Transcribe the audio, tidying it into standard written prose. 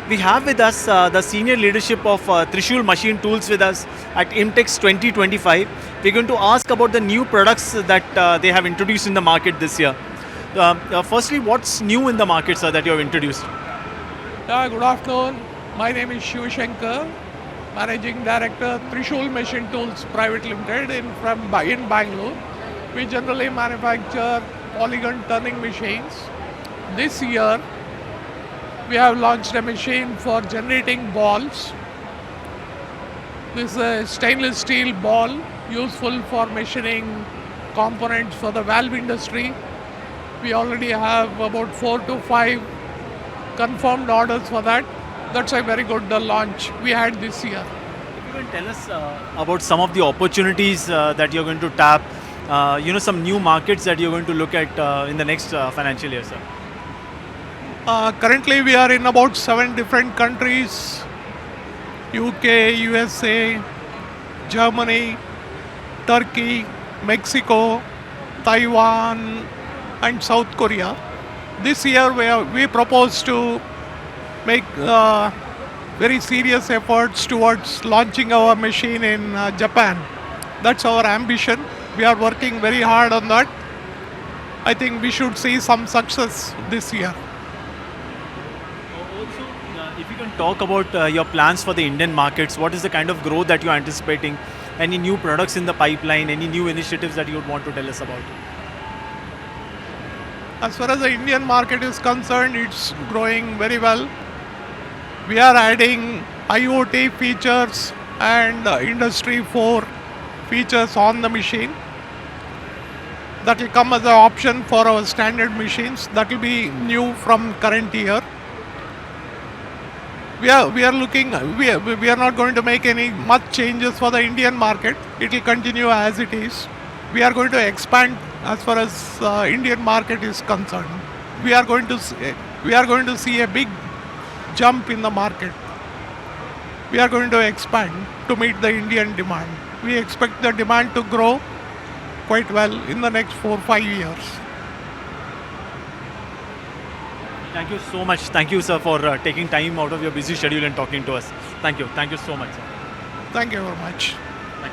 We have with us the senior leadership of Trishul Machine Tools with us at IMTEX 2025. We're going to ask about the new products that they have introduced in the market this year. Firstly, what's new in the market, sir, that you have introduced? Good afternoon. My name is Shiva Shankar, Managing Director, Trishul Machine Tools Pvt Ltd. in Bangalore. We generally manufacture polygon turning machines. This year, we have launched a machine for generating balls. This is a stainless steel ball useful for machining components for the valve industry. We already have about 4 to 5 confirmed orders for that. That's a very good launch we had this year. If you can tell us about some of the opportunities that you're going to tap, some new markets that you're going to look at in the next financial year, sir. Currently, we are in about 7 different countries: UK, USA, Germany, Turkey, Mexico, Taiwan, and South Korea. This year, we propose to make very serious efforts towards launching our machine in Japan. That's our ambition. We are working very hard on that. I think we should see some success this year. Also, if you can talk about your plans for the Indian markets, what is the kind of growth that you're anticipating? Any new products in the pipeline? Any new initiatives that you would want to tell us about? As far as the Indian market is concerned, it's growing very well. We are adding IoT features and Industry 4 features on the machine. That will come as an option for our standard machines. That will be new from current year. We are not going to make any much changes for the Indian market. It will continue as it is. We are going to expand as far as Indian market is concerned. We are going to see a big jump in the market. We are going to expand to meet the Indian demand. We expect the demand to grow quite well in the next 4-5 years. Thank you so much. Thank you, sir, for taking time out of your busy schedule and talking to us. Thank you. Thank you so much, sir. Thank you very much.